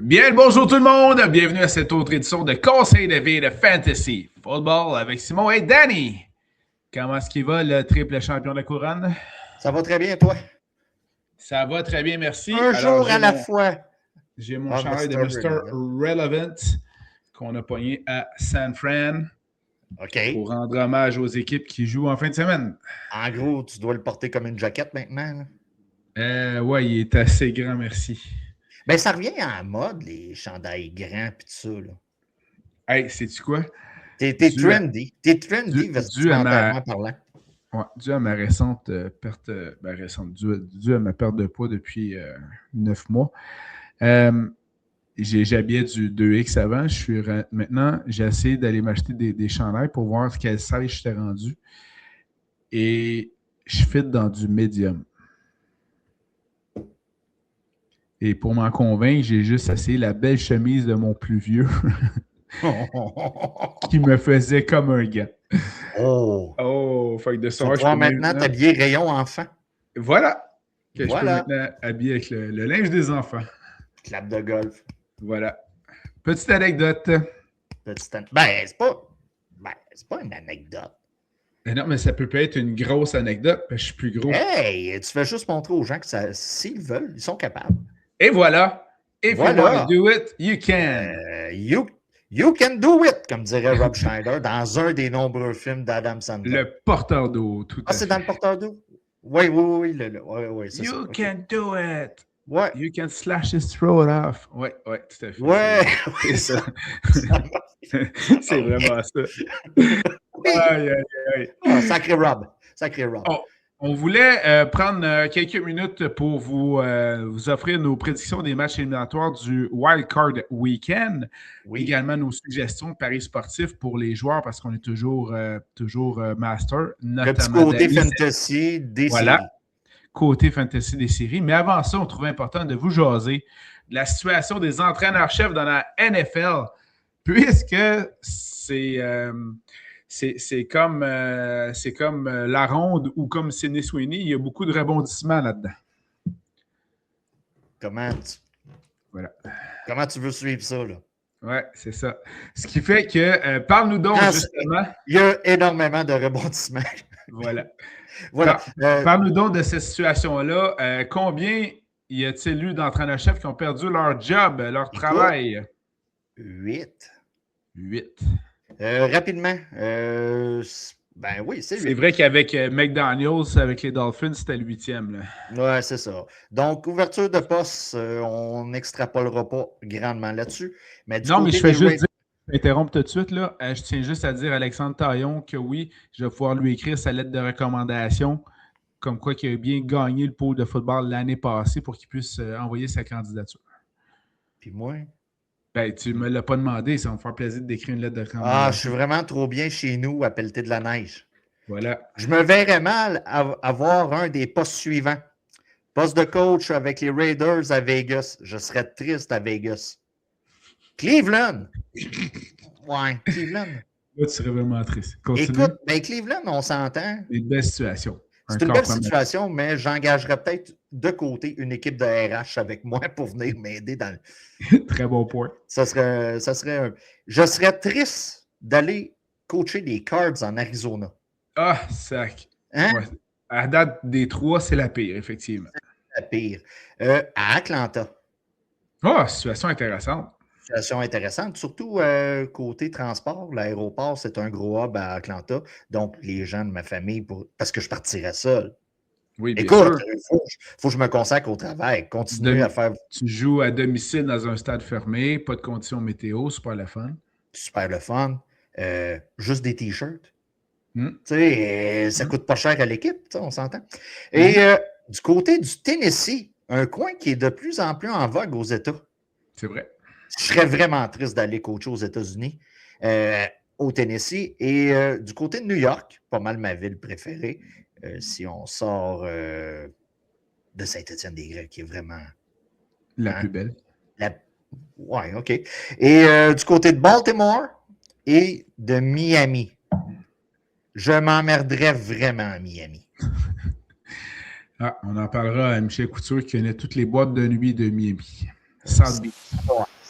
Bien le bonjour tout le monde, bienvenue à cette autre édition de Conseil de vie de Fantasy Football avec Simon et Danny. Comment est-ce qu'il va, le triple champion de la couronne? Ça va très bien, toi? Ça va très bien, merci. Un jour à la fois. J'ai mon chandail de Mr. Relevant qu'on a pogné à San Fran pour rendre hommage aux équipes qui jouent en fin de semaine. En gros, tu dois le porter comme une jaquette maintenant. Ouais, il est assez grand, merci. Ben, ça revient en mode, les chandails grands et tout ça. Là. Hey, sais-tu quoi? T'es trendy. T'es trendy vestimentairement parlant. Ouais, dû à ma récente perte, dû à ma perte de poids depuis 9 mois. J'habillais du 2X avant. Maintenant, j'ai essayé d'aller m'acheter des chandails pour voir quelle size j'étais rendu. Et je fit dans du medium. Et pour m'en convaincre, j'ai juste essayé la belle chemise de mon plus vieux qui me faisait comme un gars. Oh, fait que de soir, je peux maintenant t'habiller rayon enfant. Voilà. Que je peux maintenant habiller avec le linge des enfants. Clap de golf. Voilà. Petite anecdote. C'est pas une anecdote. Non, mais ça peut pas être une grosse anecdote parce que je suis plus gros. Hey, tu fais juste montrer aux gens que s'ils veulent, ils sont capables. Et voilà. If you want to do it, you can. You can do it, comme dirait Rob Schneider dans un des nombreux films d'Adam Sandler. Le porteur d'eau, tout à fait. Ah, c'est dans le porteur d'eau? Oui, c'est ça. You can do it. Ouais. You can slash his throat off. Oui, tout à fait. Ouais. C'est ça. C'est vraiment ça. Oh, sacré Rob. Oh, on voulait prendre quelques minutes pour vous offrir nos prédictions des matchs éliminatoires du Wild Card Weekend. Oui. Également nos suggestions de paris sportifs pour les joueurs parce qu'on est toujours master. Le petit côté fantasy des séries. Côté fantasy des séries. Mais avant ça, on trouvait important de vous jaser de la situation des entraîneurs-chefs dans la NFL puisque c'est comme la ronde ou comme Sidney Sweeney, il y a beaucoup de rebondissements là-dedans. Comment tu veux suivre ça, là? Oui, c'est ça. Ce qui fait que, parle-nous donc justement... Il y a énormément de rebondissements. Voilà. Parle-nous donc de cette situation-là. Combien y a-t-il eu d'entraîneurs-chefs qui ont perdu leur job, leur travail? 8. Rapidement. Ben oui, c'est 8. C'est vrai qu'avec McDaniels, avec les Dolphins, c'était le 8e. Oui, c'est ça. Donc, ouverture de poste, on n'extrapolera pas grandement là-dessus. Mais non, mais je fais juste dire, je m'interromps tout de suite. Là. Je tiens juste à dire à Alexandre Taillon que oui, je vais pouvoir lui écrire sa lettre de recommandation, comme quoi qu'il a bien gagné le pôle de football l'année passée pour qu'il puisse envoyer sa candidature. Puis moi? Ben, tu ne me l'as pas demandé, ça va me faire plaisir d'écrire une lettre de recommandation. Ah, je suis vraiment trop bien chez nous à pelleter de la neige. Voilà. Je me verrais mal avoir un des postes suivants. Poste de coach avec les Raiders à Vegas. Je serais triste à Vegas. Cleveland. Ouais, Cleveland. Là, tu serais vraiment triste. Continue. Écoute, ben Cleveland, on s'entend. C'est une belle situation. C'est une belle situation, mais j'engagerais peut-être de côté une équipe de RH avec moi pour venir m'aider dans le... Très bon point. Ça serait Je serais triste d'aller coacher les Cards en Arizona. Ah, sac. Hein? Ouais. À la date des 3, c'est la pire, effectivement. C'est la pire. À Atlanta. Ah, situation intéressante. Situation intéressante, surtout côté transport. L'aéroport, c'est un gros hub à Atlanta. Donc, les gens de ma famille, parce que je partirais seul. Oui, bien écoute, sûr. Il faut que je me consacre au travail. Continuer à faire... Tu joues à domicile dans un stade fermé, pas de conditions météo, super le fun. Super le fun. Juste des t-shirts. Tu sais, ça coûte pas cher à l'équipe, on s'entend. Et du côté du Tennessee, un coin qui est de plus en plus en vogue aux États. C'est vrai. Je serais vraiment triste d'aller coacher aux États-Unis, au Tennessee. Et du côté de New York, pas mal ma ville préférée, si on sort de Saint-Étienne-des-Grès, qui est vraiment... La plus belle. Oui, OK. Et du côté de Baltimore et de Miami. Je m'emmerderais vraiment à Miami. On en parlera à Michel Couture qui connaît toutes les boîtes de nuit de Miami. South Beach.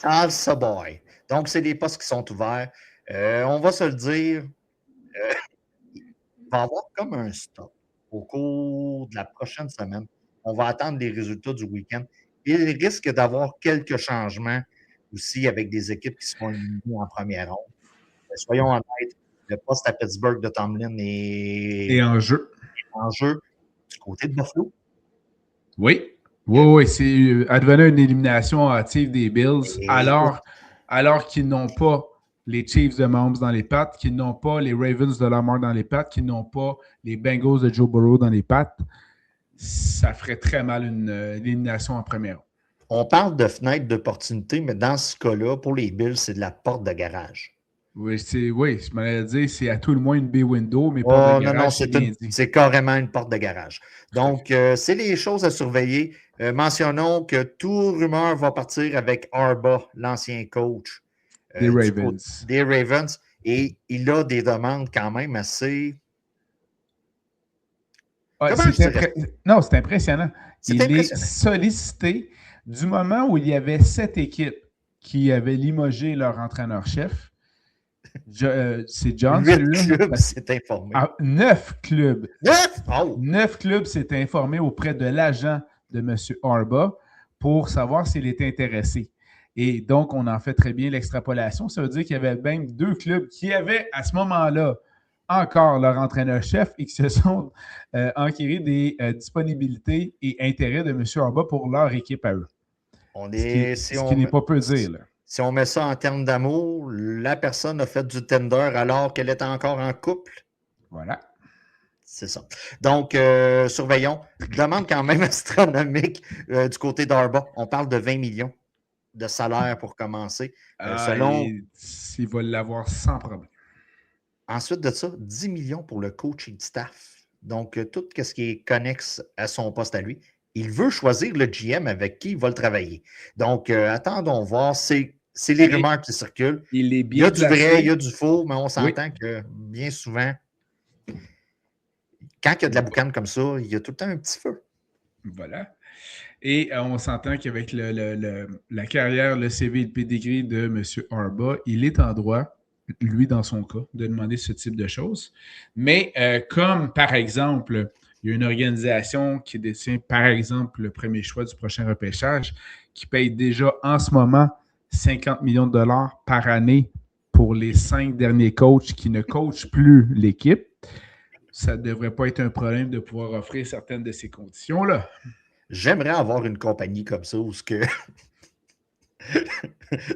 Salsa boy. Donc, c'est les postes qui sont ouverts. On va se le dire, il va y avoir comme un stop au cours de la prochaine semaine. On va attendre les résultats du week-end. Il risque d'avoir quelques changements aussi avec des équipes qui seront éliminées en première ronde. Soyons honnêtes, le poste à Pittsburgh de Tomlin Et en jeu. en jeu du côté de Buffalo. Oui. Oui, c'est advenant une élimination hâtive des Bills, alors qu'ils n'ont pas les Chiefs de Mahomes dans les pattes, qu'ils n'ont pas les Ravens de Lamar dans les pattes, qu'ils n'ont pas les Bengals de Joe Burrow dans les pattes. Ça ferait très mal une élimination en première. On parle de fenêtre d'opportunité, mais dans ce cas-là, pour les Bills, c'est de la porte de garage. Oui, je m'allais dire, c'est à tout le moins une B-window, mais porte de garage, c'est carrément une porte de garage. Donc, c'est les choses à surveiller. Mentionnons que tout rumeur va partir avec Harbaugh, l'ancien coach des Ravens. Des Ravens. Et il a des demandes quand même assez... Ouais, non, c'est impressionnant. Est sollicité du moment où il y avait 7 équipes qui avaient limogé leur entraîneur-chef. C'est John, 8 clubs s'est informé. 9 clubs. 9? Oh! 9 clubs s'est informé auprès de l'agent de M. Harbaugh pour savoir s'il était intéressé. Et donc, on en fait très bien l'extrapolation. Ça veut dire qu'il y avait même 2 clubs qui avaient, à ce moment-là, encore leur entraîneur-chef et qui se sont enquérés des disponibilités et intérêts de M. Harbaugh pour leur équipe à eux. Ce qui n'est pas peu dire. Là. Si on met ça en termes d'amour, la personne a fait du tender alors qu'elle est encore en couple. Voilà. C'est ça. Donc, surveillons. Demande quand même astronomique du côté d'Harbaugh. On parle de 20 millions de salaire pour commencer. Il va l'avoir sans problème. Ensuite de ça, 10 millions pour le coaching staff. Donc, tout ce qui est connexe à son poste à lui. Il veut choisir le GM avec qui il va le travailler. Donc, attendons voir. C'est les rumeurs qui circulent. Il est il bien y a du vrai, il y a du faux, mais on s'entend que bien souvent, quand il y a de la boucane comme ça, il y a tout le temps un petit feu. Voilà. Et on s'entend qu'avec la carrière, le CV et le pedigree de M. Harbaugh, il est en droit, lui dans son cas, de demander ce type de choses. Mais comme, par exemple, il y a une organisation qui détient, par exemple, le premier choix du prochain repêchage, qui paye déjà en ce moment 50 millions de dollars par année pour les 5 derniers coachs qui ne coachent plus l'équipe, ça ne devrait pas être un problème de pouvoir offrir certaines de ces conditions-là. J'aimerais avoir une compagnie comme ça où que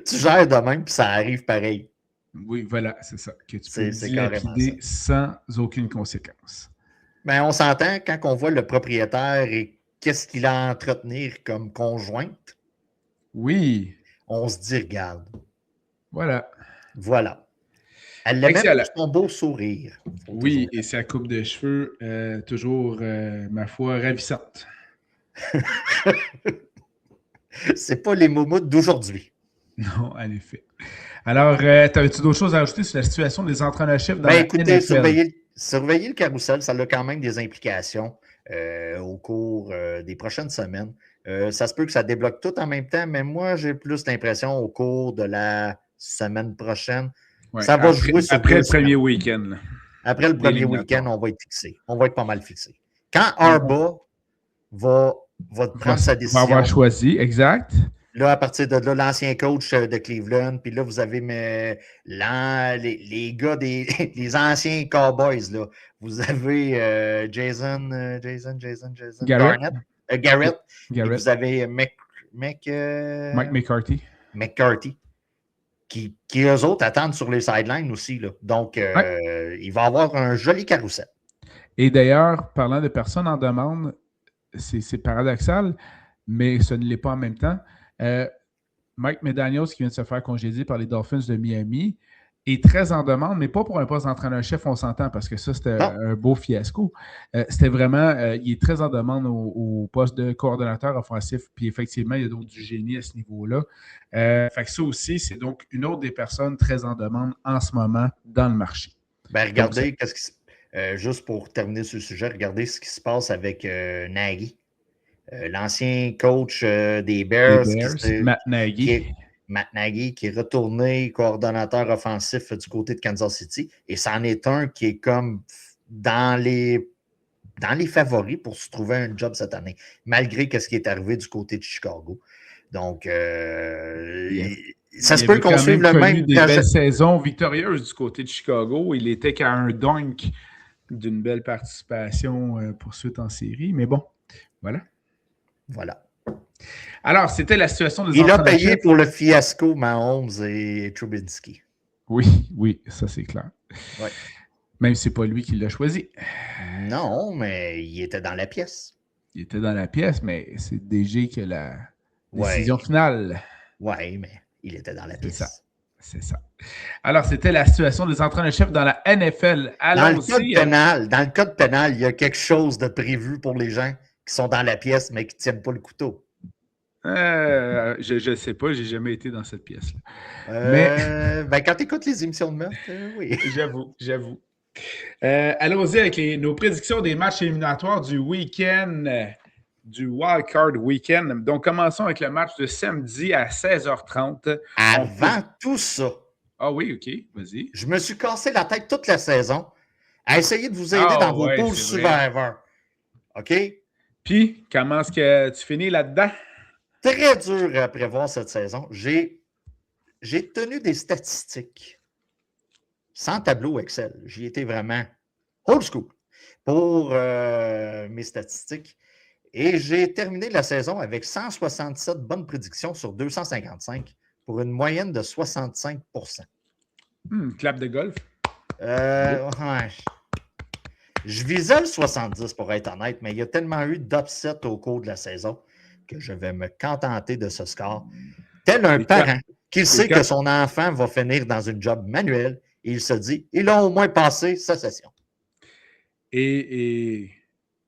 tu gères de même puis ça arrive pareil. Oui, voilà, c'est ça. Que tu peux dilapider sans aucune conséquence. Mais on s'entend quand on voit le propriétaire et qu'est-ce qu'il a à entretenir comme conjointe. Oui. On se dit, regarde. Voilà. Voilà. Elle l'aimait pour son beau sourire. Oui, et sa coupe de cheveux, toujours, ma foi, ravissante. C'est pas les moumoutes d'aujourd'hui. Non, en effet. Alors, t'avais-tu d'autres choses à ajouter sur la situation des entraîneurs-chefs dans la NFL? Surveiller le carrousel, ça a quand même des implications au cours des prochaines semaines. Ça se peut que ça débloque tout en même temps, mais moi, j'ai plus l'impression au cours de la semaine prochaine, ça va jouer sur après le premier week-end. Après le premier week-end, on va être fixé. On va être pas mal fixé. Quand Harbaugh va prendre sa décision. Va avoir choisi, exact. Là, à partir de là, l'ancien coach de Cleveland, puis là, vous avez les gars les anciens Cowboys, là. Vous avez Jason Garrett. Garrett. Et vous avez Mike McCarthy. Qui eux autres attendent sur les sidelines aussi. Là. Donc, il va avoir un joli carrousel. Et d'ailleurs, parlant de personnes en demande, c'est paradoxal, mais ce ne l'est pas en même temps. Mike McDaniels, qui vient de se faire congédier par les Dolphins de Miami, est très en demande, mais pas pour un poste d'entraîneur-chef, on s'entend, parce que ça, c'était un beau fiasco. C'était vraiment, il est très en demande au poste de coordonnateur offensif, puis effectivement, il y a donc du génie à ce niveau-là. Fait que ça aussi, c'est donc une autre des personnes très en demande en ce moment dans le marché. Ben, regardez, juste pour terminer sur le sujet, regardez ce qui se passe avec Nagy. L'ancien coach des Bears. Matt Nagy. Matt Nagy, qui est retourné coordonnateur offensif du côté de Kansas City. Et c'en est un qui est comme dans les favoris pour se trouver un job cette année, malgré ce qui est arrivé du côté de Chicago. Donc, ça se peut qu'on suive le même. Des belles saisons victorieuses du côté de Chicago. Il était qu'à un dunk d'une belle participation pour suite en série. Mais bon, voilà. Voilà. Alors, c'était la situation des Il a payé pour le fiasco Mahomes et Trubisky. Oui, ça c'est clair. Ouais. Même si ce n'est pas lui qui l'a choisi. Non, mais il était dans la pièce. Il était dans la pièce, mais c'est DG qui a la décision finale. Oui, mais il était dans la pièce. C'est ça. Alors, c'était la situation des entraîneurs-chefs dans la NFL. Dans le code pénal, il y a quelque chose de prévu pour les gens qui sont dans la pièce, mais qui ne tiennent pas le couteau. Je ne sais pas, j'ai jamais été dans cette pièce-là. Mais quand tu écoutes les émissions de meurtre, oui. J'avoue. Allons-y avec nos prédictions des matchs éliminatoires du week-end, du Wild Card Weekend. Donc, commençons avec le match de samedi à 16h30. Avant tout ça. Ah oui, OK, vas-y. Je me suis cassé la tête toute la saison à essayer de vous aider dans vos poules Survivor. OK? Puis, comment est-ce que tu finis là-dedans? Très dur à prévoir cette saison. J'ai tenu des statistiques sans tableau Excel. J'y étais vraiment old school pour mes statistiques. Et j'ai terminé la saison avec 167 bonnes prédictions sur 255 pour une moyenne de 65 clap de golf. Ouais. Je visais le 70 pour être honnête, mais il y a tellement eu d'upsets au cours de la saison que je vais me contenter de ce score. Tel un parent qui sait que son enfant va finir dans une job manuelle et il se dit, il a au moins passé sa session. Et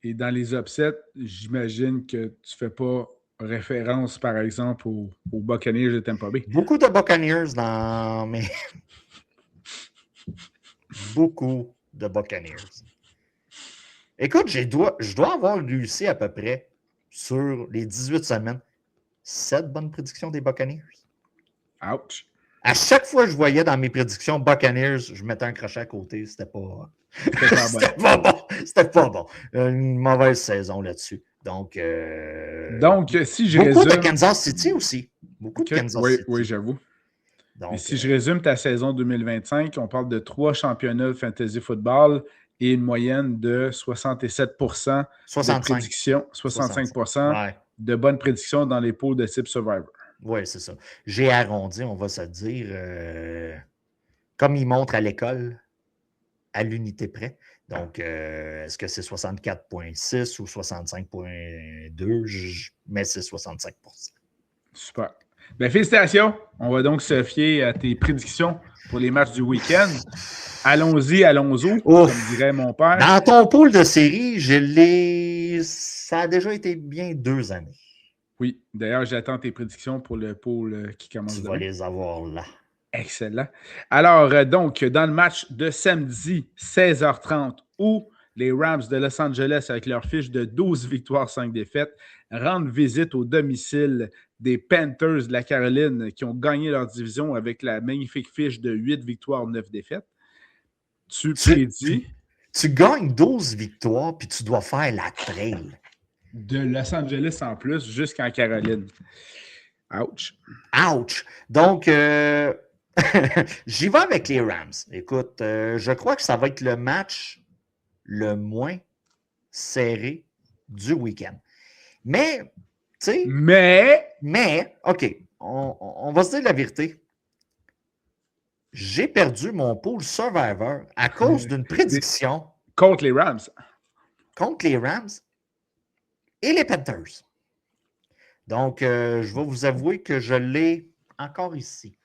dans les upsets, j'imagine que tu ne fais pas référence, par exemple, aux Buccaneers de Tampa Bay. Beaucoup de Buccaneers dans mes... Beaucoup de Buccaneers. Écoute, je dois avoir réussi à peu près sur les 18 semaines 7 bonnes prédictions des Buccaneers. Ouch. À chaque fois que je voyais dans mes prédictions Buccaneers, je mettais un crochet à côté. C'était pas bon. C'était pas bon. Une mauvaise saison là-dessus. Donc, si je beaucoup résume... de Kansas City aussi. Beaucoup de Kansas City. Oui, j'avoue. Donc, et si je résume ta saison 2025, on parle de 3 championnats de fantasy football et une moyenne de 67% de prédictions, 65% de bonnes prédictions dans les pools de type Survivor. Oui, c'est ça. J'ai arrondi, on va se dire, comme ils montrent à l'école, à l'unité près. Donc, est-ce que c'est 64,6 ou 65,2? Mais c'est 65%. Super. Bien, félicitations. On va donc se fier à tes prédictions pour les matchs du week-end. Allons-y, comme dirait mon père. Dans ton pool de série, ça a déjà été bien 2 années. Oui, d'ailleurs, j'attends tes prédictions pour le pool qui commence demain. Tu vas les avoir là. Excellent. Alors, donc, dans le match de samedi, 16h30, où les Rams de Los Angeles, avec leur fiche de 12 victoires, 5 défaites, rendent visite au domicile des Panthers de la Caroline qui ont gagné leur division avec la magnifique fiche de 8 victoires, 9 défaites. Tu prédis... Tu gagnes 12 victoires, puis tu dois faire la trail. De Los Angeles en plus, jusqu'en Caroline. Ouch. Ouch. Donc, j'y vais avec les Rams. Écoute, je crois que ça va être le match le moins serré du week-end. Mais, tu sais... Mais, OK, on va se dire la vérité. J'ai perdu mon pool Survivor à cause d'une prédiction... Contre les Rams. Contre les Rams et les Panthers. Donc, je vais vous avouer que je l'ai encore ici.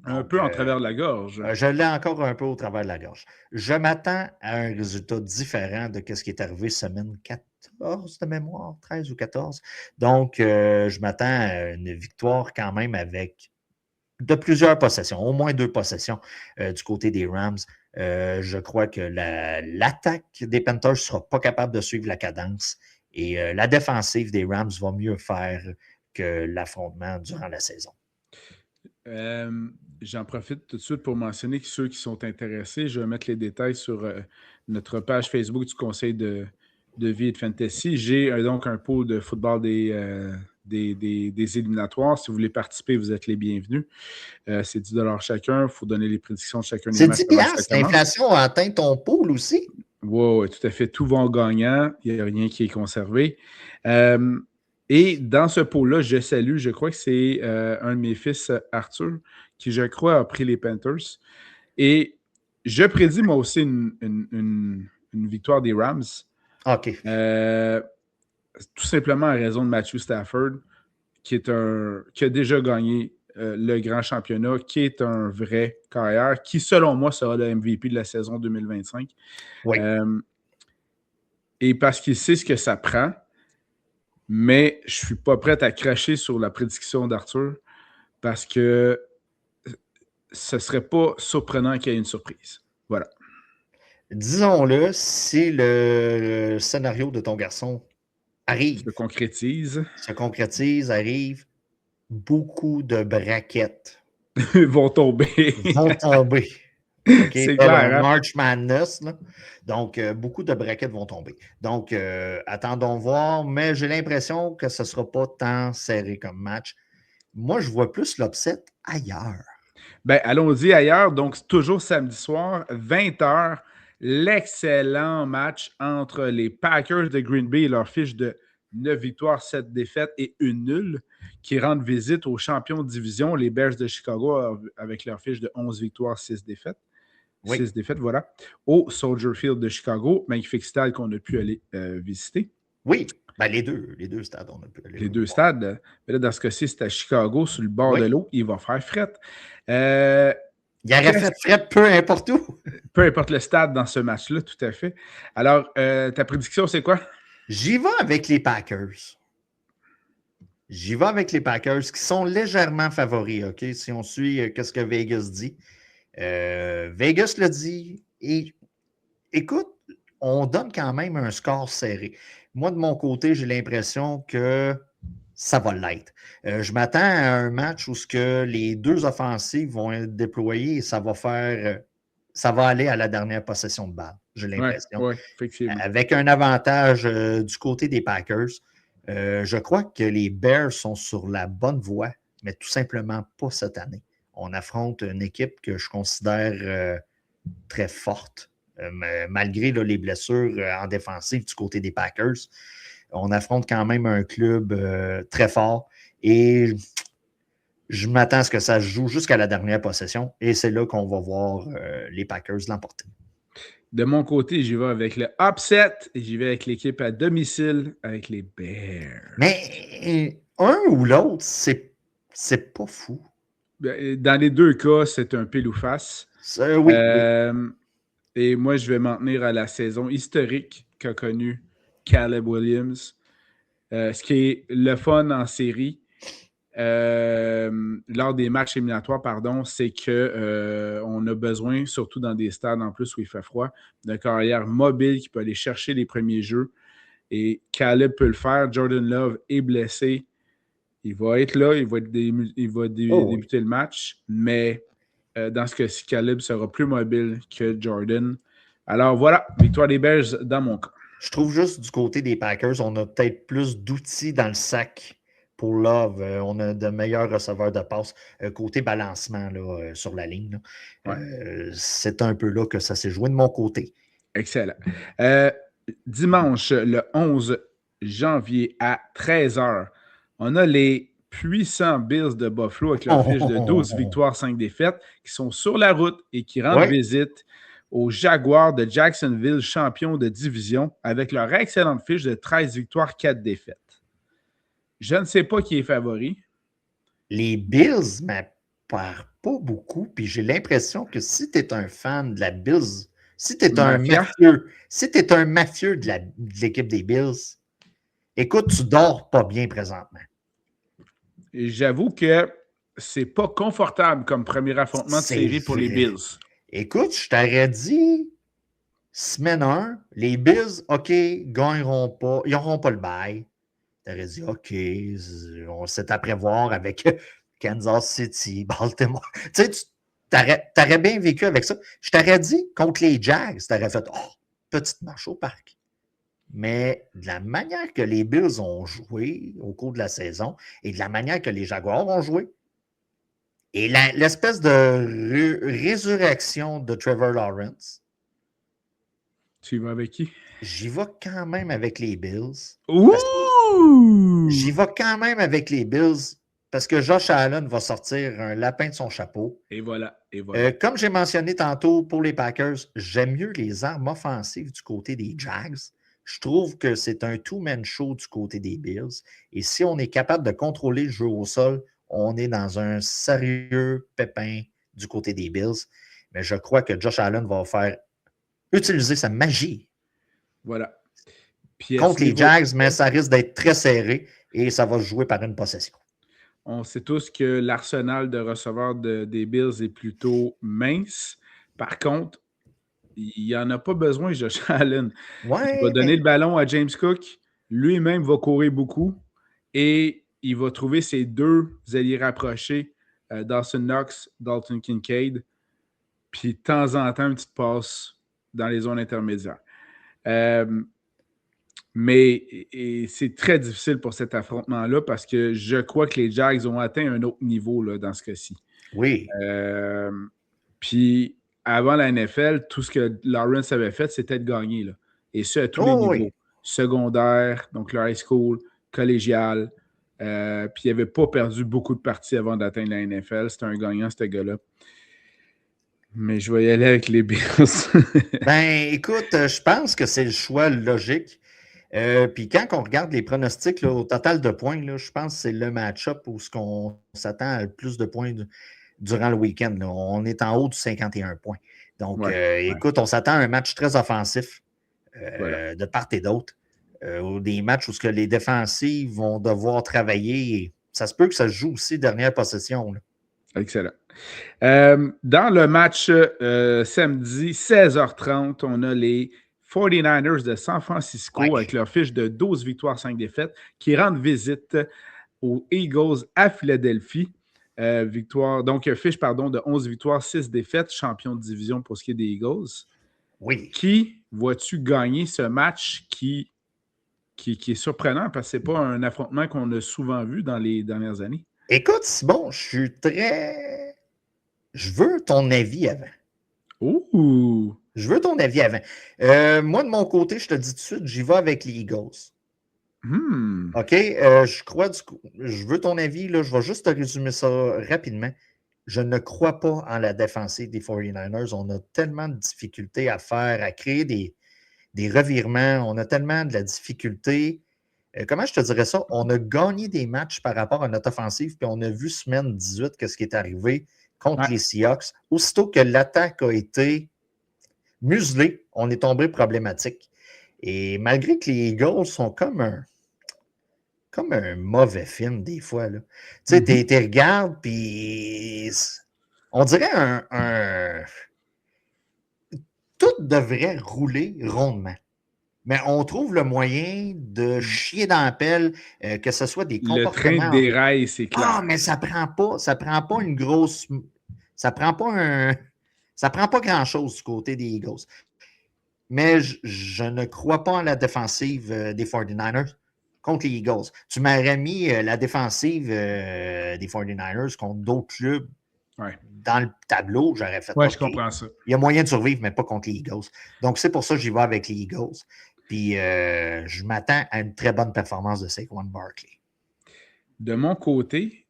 Un peu en travers de la gorge. Je l'ai encore un peu au travers de la gorge. Je m'attends à un résultat différent de ce qui est arrivé semaine 14 de mémoire, 13 ou 14. Donc, je m'attends à une victoire quand même avec de plusieurs possessions, au moins 2 possessions du côté des Rams. Je crois que l'attaque des Panthers ne sera pas capable de suivre la cadence et la défensive des Rams va mieux faire que l'affrontement durant la saison. J'en profite tout de suite pour mentionner que ceux qui sont intéressés, je vais mettre les détails sur notre page Facebook du Conseil de vie et de fantasy. J'ai donc un pool de football des éliminatoires. Si vous voulez participer, vous êtes les bienvenus. C'est 10 $ chacun. Il faut donner les prédictions de chacun des C'est matchs 10 avant que ça piastres. commence. L'inflation a atteint ton pool aussi? Oui, tout à fait. Tout va en gagnant. Il n'y a rien qui est conservé. Et dans ce pot-là, je crois que c'est un de mes fils, Arthur, qui, je crois, a pris les Panthers. Et je prédis, moi aussi, une victoire des Rams. OK. Tout simplement à raison de Matthew Stafford, qui a déjà gagné le grand championnat, qui est un vrai carrière, qui, selon moi, sera le MVP de la saison 2025. Oui. Et parce qu'il sait ce que ça prend, mais je ne suis pas prêt à cracher sur la prédiction d'Arthur parce que ce ne serait pas surprenant qu'il y ait une surprise. Voilà. Disons-le, si le scénario de ton garçon arrive, se concrétise, arrive, beaucoup de braquettes vont tomber. Okay? C'est clair. March Madness. Là. Donc, beaucoup de braquettes vont tomber. Donc, attendons voir, mais j'ai l'impression que ce ne sera pas tant serré comme match. Moi, je vois plus l'upset ailleurs. Ben, allons-y ailleurs. Donc, toujours samedi soir, 20h, l'excellent match entre les Packers de Green Bay et leur fiche de 9 victoires, 7 défaites et une nulle, qui rendent visite aux champions de division, les Bears de Chicago, avec leur fiche de 11 victoires, 6 défaites. Oui. 6 défaites, voilà. Au Soldier Field de Chicago, magnifique stade qu'on a pu aller visiter. Oui, ben, les deux stades, on a pu aller. Les deux stades. Mais là, dans ce cas-ci, c'est à Chicago, sur le bord de l'eau. Il va faire fret. Il aurait fait fret peu importe où. Peu importe le stade dans ce match-là, tout à fait. Alors, ta prédiction, c'est quoi? J'y vais avec les Packers. J'y vais avec les Packers qui sont légèrement favoris, OK? Si on suit ce que Vegas dit. Vegas le dit. Et écoute, on donne quand même un score serré. Moi, de mon côté, j'ai l'impression que ça va l'être. Je m'attends à un match où les deux offensives vont être déployées et ça va aller à la dernière possession de balle, j'ai l'impression. Oui, effectivement. Avec un avantage du côté des Packers. Je crois que les Bears sont sur la bonne voie, mais tout simplement pas cette année. On affronte une équipe que je considère très forte, malgré les blessures en défensive du côté des Packers. On affronte quand même un club très fort et je m'attends à ce que ça se joue jusqu'à la dernière possession et c'est là qu'on va voir les Packers l'emporter. De mon côté, j'y vais avec le upset et j'y vais avec l'équipe à domicile, avec les Bears. Mais un ou l'autre, c'est pas fou. Dans les deux cas, c'est un pile ou face. Oui. Et moi, je vais m'en tenir à la saison historique qu'a connue Caleb Williams. Ce qui est le fun en série, lors des matchs éliminatoires, c'est qu'on a besoin, surtout dans des stades en plus où il fait froid, d'un carrière mobile qui peut aller chercher les premiers jeux. Et Caleb peut le faire. Jordan Love est blessé. Il va être là, il va débuter le match, mais dans ce cas-ci, Caleb sera plus mobile que Jordan. Alors voilà, victoire des Bears dans mon cas. Je trouve juste du côté des Packers, on a peut-être plus d'outils dans le sac pour Love. On a de meilleurs receveurs de passes. Côté balancement là, sur la ligne, c'est un peu là que ça s'est joué de mon côté. Excellent. Dimanche, le 11 janvier à 13h, on a les puissants Bills de Buffalo avec leur fiche de 12 victoires, 5 défaites, qui sont sur la route et qui rendent visite aux Jaguars de Jacksonville, champions de division, avec leur excellente fiche de 13 victoires, 4 défaites. Je ne sais pas qui est favori. Les Bills ne parlent pas beaucoup, puis j'ai l'impression que si tu es un fan de la Bills, si tu es un mafieux de l'équipe des Bills, écoute, tu dors pas bien présentement. J'avoue que c'est pas confortable comme premier affrontement de série pour les Bills. Écoute, je t'aurais dit, semaine 1, les Bills, OK, gagneront pas, ils n'auront pas le bail. Tu aurais dit, OK, on sait à prévoir avec Kansas City, Baltimore. Tu sais, t'aurais bien vécu avec ça. Je t'aurais dit, contre les Jags, t'aurais fait, oh, petite marche au parc. Mais de la manière que les Bills ont joué au cours de la saison et de la manière que les Jaguars ont joué, et l'espèce de résurrection de Trevor Lawrence. Tu y vas avec qui? J'y vais quand même avec les Bills. Ouh! J'y vais quand même avec les Bills parce que Josh Allen va sortir un lapin de son chapeau. Et voilà. Et voilà. Comme j'ai mentionné tantôt pour les Packers, j'aime mieux les armes offensives du côté des Jags. Je trouve que c'est un two-man show du côté des Bills. Et si on est capable de contrôler le jeu au sol, on est dans un sérieux pépin du côté des Bills. Mais je crois que Josh Allen va faire utiliser sa magie voilà. Puis contre les Jags, mais ça risque d'être très serré et ça va se jouer par une possession. On sait tous que l'arsenal de receveurs des Bills est plutôt mince. Par contre, il n'y en a pas besoin, Josh Allen. Ouais, il va donner le ballon à James Cook. Lui-même va courir beaucoup. Et il va trouver ses deux alliés rapprochés, Dawson Knox, Dalton Kincaid. Puis de temps en temps, une petite passe dans les zones intermédiaires. Mais c'est très difficile pour cet affrontement-là parce que je crois que les Jags ont atteint un autre niveau là, dans ce cas-ci. Oui. Puis avant la NFL, tout ce que Lawrence avait fait, c'était de gagner. Là. Et ce, à tous les niveaux. Oui. Secondaire, donc le high school, collégial. Puis il n'avait pas perdu beaucoup de parties avant d'atteindre la NFL. C'était un gagnant, ce gars-là. Mais je vais y aller avec les Bills. Ben, écoute, je pense que c'est le choix logique. Puis quand on regarde les pronostics là, au total de points, là, je pense que c'est le match-up où on s'attend à plus de points durant le week-end. Là. On est en haut du 51 points. Donc, écoute, on s'attend à un match très offensif de part et d'autre. Des matchs où les défensives vont devoir travailler. Et ça se peut que ça se joue aussi dernière possession. Là. Excellent. Dans le match samedi, 16h30, on a les 49ers de San Francisco avec leur fiche de 12 victoires, 5 défaites, qui rendent visite aux Eagles à Philadelphie. Fiche de 11 victoires, 6 défaites, champion de division pour ce qui est des Eagles. Oui. Qui vois-tu gagner ce match qui est surprenant parce que ce n'est pas un affrontement qu'on a souvent vu dans les dernières années? Écoute, Simon, je veux ton avis avant. Ouh! Je veux ton avis avant. Moi, de mon côté, je te dis tout de suite, j'y vais avec les Eagles. OK? Je veux ton avis. Là, je vais juste te résumer ça rapidement. Je ne crois pas en la défensive des 49ers. On a tellement de difficultés à faire, à créer des revirements. On a tellement de la difficulté. Comment je te dirais ça? On a gagné des matchs par rapport à notre offensive, puis on a vu semaine 18 ce qui est arrivé contre les Seahawks. Aussitôt que l'attaque a été muselée, on est tombé problématique. Et malgré que les Eagles sont comme un mauvais film des fois. Tu sais, tu regardes, puis on dirait tout devrait rouler rondement. Mais on trouve le moyen de chier dans la pelle, que ce soit des comportements... Le train déraille, c'est clair. Ah, mais ça prend pas une grosse... Ça prend pas grand-chose du côté des Eagles. Mais je ne crois pas en la défensive des 49ers contre les Eagles. Tu m'aurais mis la défensive des 49ers contre d'autres clubs dans le tableau, j'aurais fait... Oui, je comprends ça. Il y a moyen de survivre, mais pas contre les Eagles. Donc, c'est pour ça que j'y vais avec les Eagles. Puis, je m'attends à une très bonne performance de Saquon Barkley. De mon côté,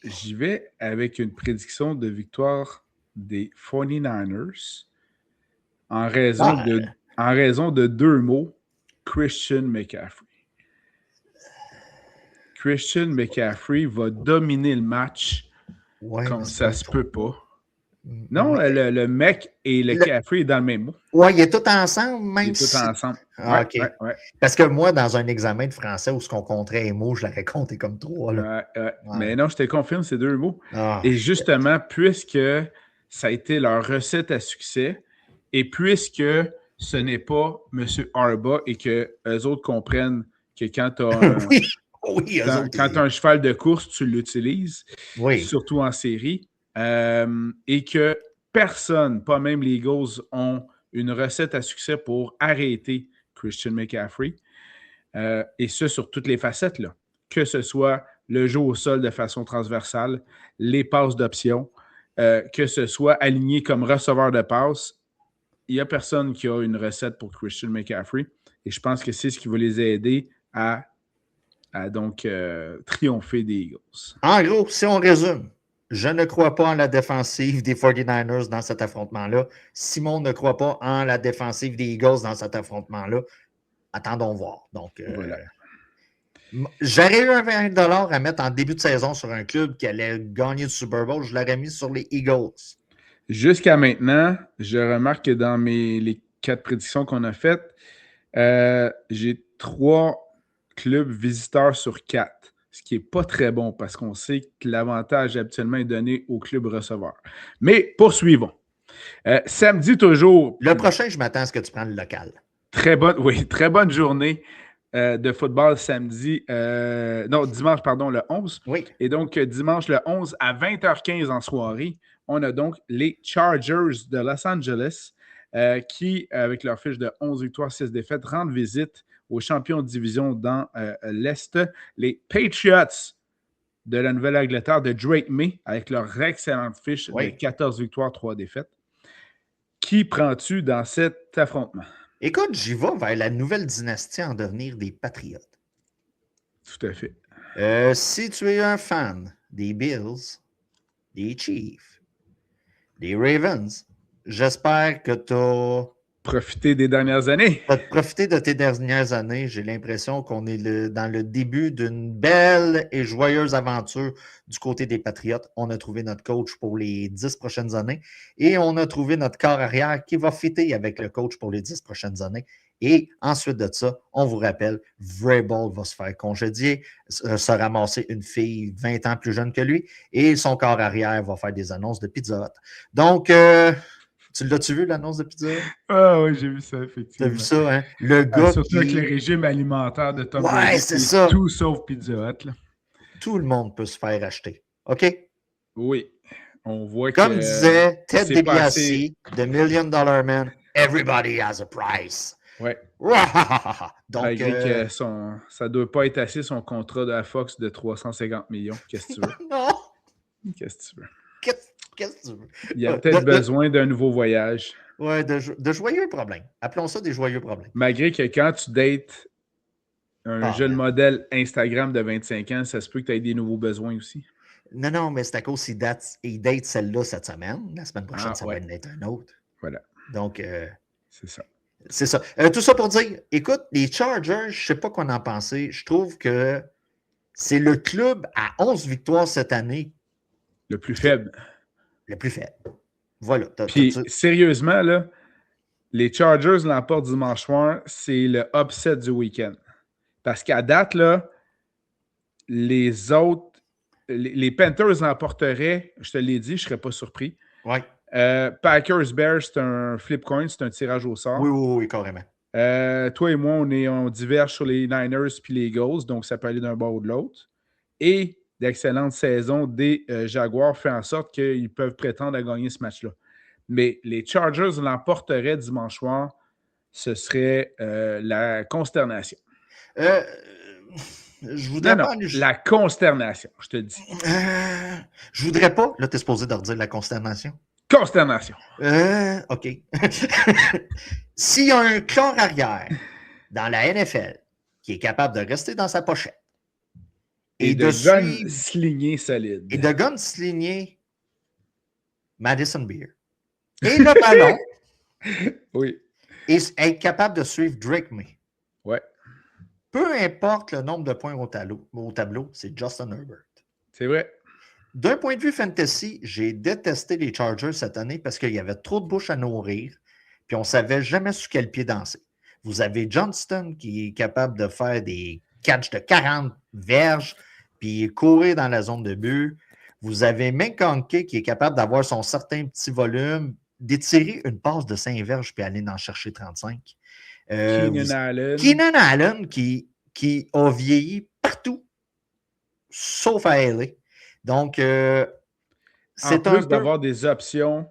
j'y vais avec une prédiction de victoire des 49ers en raison de deux mots, Christian McCaffrey. Christian McCaffrey va dominer le match comme ça se peut pas. Non, le mec et le Caffrey est dans le même mot. Oui, il est tout ensemble, même. Il est tout ensemble. Ah, OK. Ouais. Parce que moi, dans un examen de français où ce qu'on compterait les mots, je l'aurais compté comme 3. Là. Mais non, je te confirme, c'est 2 mots. Et justement, puisque ça a été leur recette à succès, et puisque ce n'est pas M. Harbaugh et que eux autres comprennent que quand tu as Oui, eux autres, Quand tu as un cheval de course, tu l'utilises, oui. surtout en série, et que personne, pas même les Eagles, ont une recette à succès pour arrêter Christian McCaffrey. Et ce, sur toutes les facettes, là. Que ce soit le jeu au sol de façon transversale, les passes d'option, que ce soit aligné comme receveur de passes, il n'y a personne qui a une recette pour Christian McCaffrey. Et je pense que c'est ce qui va les aider à donc triompher des Eagles. En gros, si on résume, je ne crois pas en la défensive des 49ers dans cet affrontement-là. Simon ne croit pas en la défensive des Eagles dans cet affrontement-là. Attendons voir. Donc, Voilà. J'aurais eu un 20$ à mettre en début de saison sur un club qui allait gagner le Super Bowl. Je l'aurais mis sur les Eagles. Jusqu'à maintenant, je remarque que dans les 4 prédictions qu'on a faites, j'ai 3 clubs visiteurs sur 4, ce qui n'est pas très bon parce qu'on sait que l'avantage habituellement est donné aux clubs receveurs. Mais poursuivons. Samedi toujours. Le prochain, je m'attends à ce que tu prennes le local. Très bonne journée de football samedi. Dimanche, pardon, le 11. Oui. Et donc, dimanche le 11 à 20h15 en soirée, on a donc les Chargers de Los Angeles qui, avec leur fiche de 11 victoires, 6 défaites, rendent visite aux champions de division dans l'Est, les Patriots de la Nouvelle-Angleterre de Drake May, avec leur excellente fiche de 14 victoires, 3 défaites. Qui prends-tu dans cet affrontement? Écoute, j'y vais vers la nouvelle dynastie en devenir des Patriotes. Tout à fait. Si tu es un fan des Bills, des Chiefs, des Ravens, j'espère que tu as profité des dernières années. Profiter de tes dernières années. J'ai l'impression qu'on est dans le début d'une belle et joyeuse aventure du côté des Patriotes. On a trouvé notre coach pour les 10 prochaines années et on a trouvé notre corps arrière qui va fitter avec le coach pour les 10 prochaines années. Et ensuite de ça, on vous rappelle, Vrabel va se faire congédier, se ramasser une fille 20 ans plus jeune que lui et son corps arrière va faire des annonces de Pizza Hut. Donc, l'as-tu vu, l'annonce de Pizza Hut? Ah oui, j'ai vu ça, effectivement. T'as vu ça, hein? Le gars surtout avec le régime alimentaire de Tom Brady, c'est ça. Tout sauf Pizza Hut. Là. Tout le monde peut se faire acheter. OK? Oui. On voit Comme que... disait Ted DiBiase, The $1 Million Man, everybody has a price. Ouais. Donc, malgré que ça ne doit pas être assez son contrat de la Fox de 350 millions. Qu'est-ce que tu veux? Non! Qu'est-ce que tu veux? Qu'est-ce que tu veux? Il a peut-être besoin d'un nouveau voyage. Ouais, de joyeux problèmes. Appelons ça des joyeux problèmes. Malgré que quand tu dates un jeune modèle Instagram de 25 ans, ça se peut que tu aies des nouveaux besoins aussi. Non, mais c'est à cause qu'il date celle-là cette semaine. La semaine prochaine, ça va être un autre. Voilà. Donc, c'est ça. C'est ça. Tout ça pour dire, écoute, les Chargers, je ne sais pas quoi en penser. Je trouve que c'est le club à 11 victoires cette année. Le plus faible. Le plus faible. Voilà. Puis, sérieusement, là, les Chargers l'emportent dimanche soir, c'est le upset du week-end. Parce qu'à date, là, les autres, les Panthers l'emporteraient, je te l'ai dit, je ne serais pas surpris. Oui. Packers-Bears, c'est un flip coin, c'est un tirage au sort. Oui, carrément. Toi et moi, on diverge sur les Niners puis les Eagles, donc ça peut aller d'un bord ou de l'autre. Et l'excellente saison des Jaguars fait en sorte qu'ils peuvent prétendre à gagner ce match-là. Mais les Chargers l'emporteraient dimanche soir, ce serait la consternation. Je voudrais pas aller... la consternation, je te dis. Je voudrais pas. Là, tu es supposé de redire la consternation. Consternation. OK. S'il y a un corps arrière dans la NFL qui est capable de rester dans sa pochette et de gunslinger solide. Et de gunslinger Madison Beer. Et le ballon. Oui. Et être capable de suivre Drake May. Ouais. Peu importe le nombre de points au tableau, c'est Justin Herbert. C'est vrai. D'un point de vue fantasy, j'ai détesté les Chargers cette année parce qu'il y avait trop de bouches à nourrir, puis on ne savait jamais sur quel pied danser. Vous avez Johnston qui est capable de faire des catchs de 40 verges, puis courir dans la zone de but. Vous avez McConkey qui est capable d'avoir son certain petit volume, d'étirer une passe de 5 verges, puis aller en chercher 35. Keenan Allen. Keenan Allen qui a vieilli partout sauf à LA. Donc, en plus d'avoir des options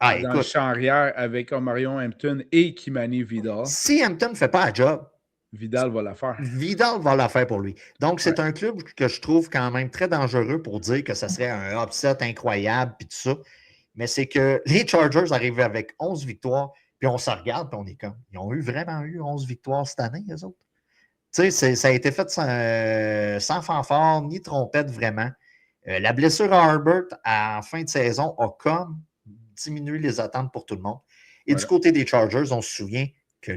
dans le écoute, champ arrière avec Omarion Hampton et Kimani Vidal. Si Hampton ne fait pas la job, Vidal va la faire. Vidal va la faire pour lui. Donc, c'est un club que je trouve quand même très dangereux pour dire que ça serait un upset incroyable et tout ça. Mais c'est que les Chargers arrivent avec 11 victoires, puis on se regarde, puis on est comme, ils ont vraiment eu 11 victoires cette année, eux autres. Tu sais, ça a été fait sans fanfare, ni trompette vraiment. La blessure à Herbert en fin de saison a comme diminué les attentes pour tout le monde. Et du côté des Chargers, on se souvient que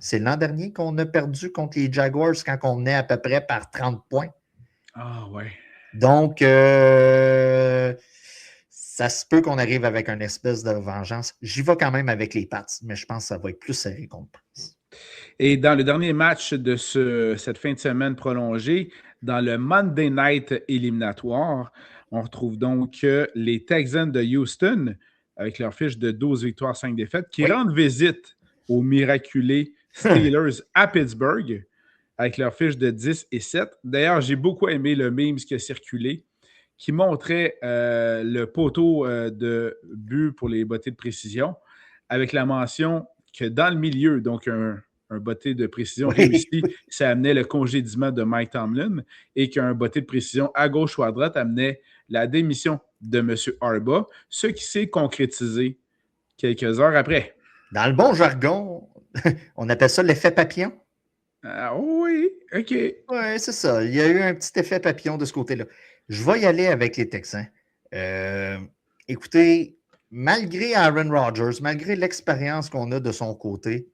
c'est l'an dernier qu'on a perdu contre les Jaguars quand on est à peu près par 30 points. Ah ouais. Donc, ça se peut qu'on arrive avec une espèce de vengeance. J'y vais quand même avec les Pats, mais je pense que ça va être plus serré qu'on pense. Et dans le dernier match de cette fin de semaine prolongée, dans le Monday Night éliminatoire, on retrouve donc les Texans de Houston, avec leur fiche de 12 victoires, 5 défaites, qui rendent visite aux miraculés Steelers à Pittsburgh, avec leur fiche de 10 et 7. D'ailleurs, j'ai beaucoup aimé le meme qui a circulé, qui montrait le poteau de but pour les bottées de précision, avec la mention que dans le milieu, donc un botté de précision réussi, ça amenait le congédiement de Mike Tomlin, et qu'un botté de précision à gauche ou à droite amenait la démission de M. Harbaugh, ce qui s'est concrétisé quelques heures après. Dans le bon jargon, on appelle ça l'effet papillon. Ah oui, OK. Oui, c'est ça. Il y a eu un petit effet papillon de ce côté-là. Je vais y aller avec les Texans. Écoutez, malgré Aaron Rodgers, malgré l'expérience qu'on a de son côté,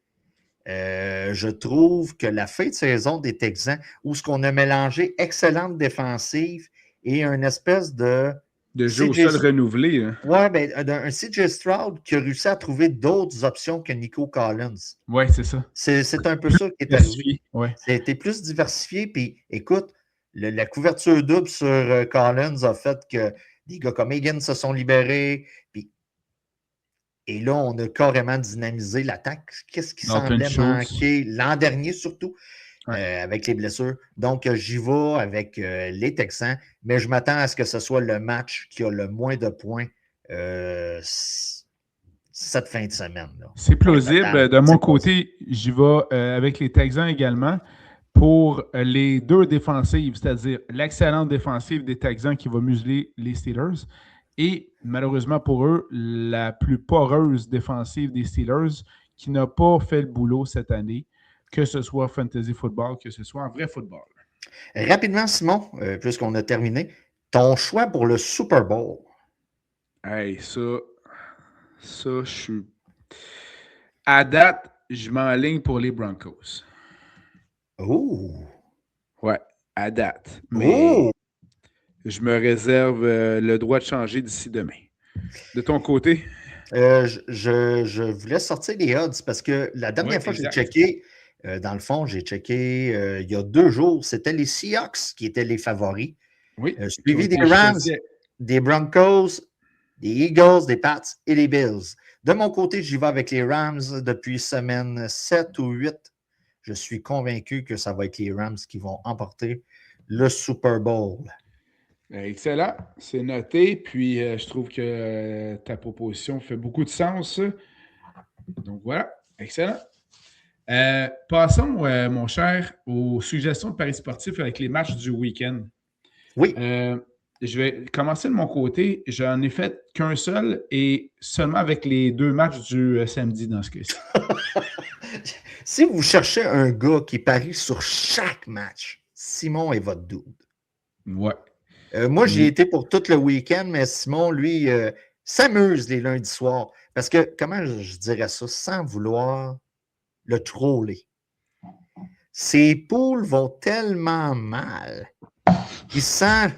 je trouve que la fin de saison des Texans, où ce qu'on a mélangé excellente défensive et une espèce de jeu au sol renouvelé. Hein. Oui, ben, un CJ Stroud qui a réussi à trouver d'autres options que Nico Collins. Oui, c'est ça. C'est un peu ça qui est arrivé. Ouais. C'était plus diversifié. Puis, écoute, la couverture double sur Collins a fait que des gars comme Higgins se sont libérés. Puis, et là, on a carrément dynamisé l'attaque. Qu'est-ce qui semblait manquer l'an dernier, surtout, avec les blessures. Donc, j'y vais avec les Texans, mais je m'attends à ce que ce soit le match qui a le moins de points cette fin de semaine. C'est plausible. De mon côté, j'y vais avec les Texans également pour les deux défensives, c'est-à-dire l'excellente défensive des Texans qui va museler les Steelers et malheureusement pour eux, la plus poreuse défensive des Steelers qui n'a pas fait le boulot cette année, que ce soit fantasy football, que ce soit en vrai football. Rapidement, Simon, puisqu'on a terminé, ton choix pour le Super Bowl. Hey, ça, je suis... À date, je m'enligne pour les Broncos. Oh! Ouais, à date. Mais je me réserve le droit de changer d'ici demain. De ton côté? Je voulais sortir les odds parce que la dernière fois que j'ai checké, dans le fond, j'ai checké il y a 2 jours, c'était les Seahawks qui étaient les favoris. Oui. Suivi des Rams, des Broncos, des Eagles, des Pats et les Bills. De mon côté, j'y vais avec les Rams depuis semaine 7 ou 8. Je suis convaincu que ça va être les Rams qui vont emporter le Super Bowl. Excellent, c'est noté. Puis, je trouve que ta proposition fait beaucoup de sens. Donc, voilà, excellent. Passons, mon cher, aux suggestions de paris sportifs avec les matchs du week-end. Oui. Je vais commencer de mon côté. J'en ai fait qu'un seul et seulement avec les 2 matchs du samedi dans ce cas-ci. Si vous cherchez un gars qui parie sur chaque match, Simon est votre dude. Ouais. Moi, j'y étais pour tout le week-end, mais Simon, lui, s'amuse les lundis soirs. Parce que, comment je dirais ça, sans vouloir le troller, ses poules vont tellement mal qu'il sent...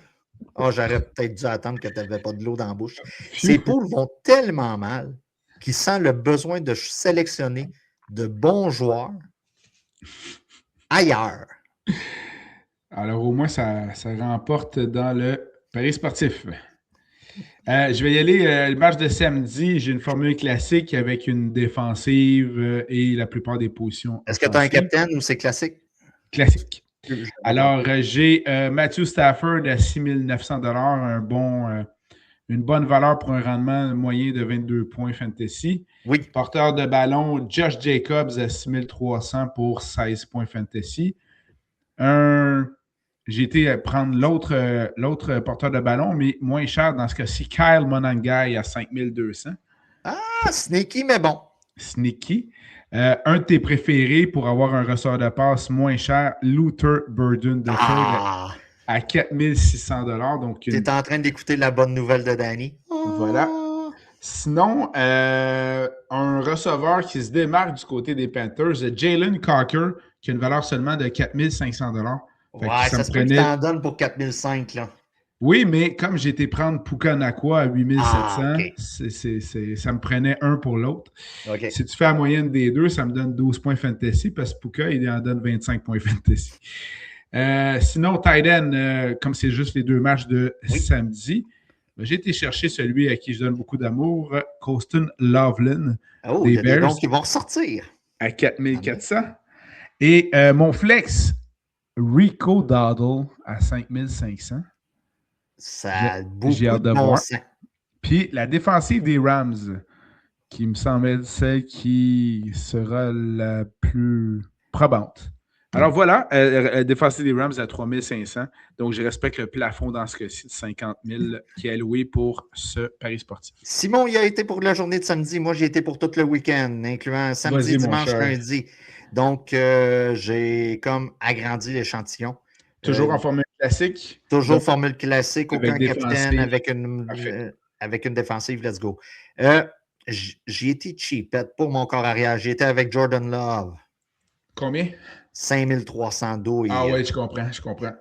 Oh, j'aurais peut-être dû attendre que tu n'avais pas de l'eau dans la bouche. Ses poules vont tellement mal qu'il sent le besoin de sélectionner de bons joueurs ailleurs. Alors, au moins, ça remporte dans le pari sportif. Je vais y aller. Le match de samedi, j'ai une formule classique avec une défensive et la plupart des positions. Est-ce que tu as un capitaine ou c'est classique? Classique. Alors, j'ai Matthew Stafford à 6 900 $, une bonne valeur pour un rendement moyen de 22 points fantasy. Oui. Porteur de ballon, Josh Jacobs à 6 300 pour 16 points fantasy. J'ai été prendre l'autre porteur de ballon, mais moins cher dans ce cas-ci, Kyle Monangai à 5 200. Ah, sneaky, mais bon. Sneaky. Un de tes préférés pour avoir un ressort de passe moins cher, Luther Burden à 4 600 $. Donc, tu es en train d'écouter la bonne nouvelle de Danny. Voilà. Sinon, un receveur qui se démarque du côté des Panthers, Jalen Cocker, qui a une valeur seulement de 4 500 $. Ouais, ça se peut que t'en donnes pour 4 500 là. Oui, mais comme j'ai été prendre Puka Nacua à 8 700, okay. Ça me prenait un pour l'autre. Okay. Si tu fais la moyenne des deux, ça me donne 12 points fantasy parce que Puka, il en donne 25 points fantasy. Sinon, tight end, comme c'est juste les deux matchs de samedi, j'ai été chercher celui à qui je donne beaucoup d'amour, Colston Loveland. Oh, il y a des noms qui vont ressortir. À 4400. Et mon flex, Rico Dowdle à 5500. Ça a beaucoup de bon sens. Puis la défensive des Rams, qui me semble être celle qui sera la plus probante. Alors voilà, défensive des Rams à 3500. Donc, je respecte le plafond dans ce cas-ci de 50 000 qui est alloué pour ce pari sportif. Simon, il a été pour la journée de samedi. Moi, j'ai été pour tout le week-end, incluant samedi, dimanche, lundi. Donc, j'ai comme agrandi l'échantillon. Toujours en formule classique? Toujours formule classique, aucun capitaine avec une défensive. Let's go. J'ai été cheapette pour mon corps arrière. J'ai été avec Jordan Love. Combien? 5300 $. Ah oui, je comprends.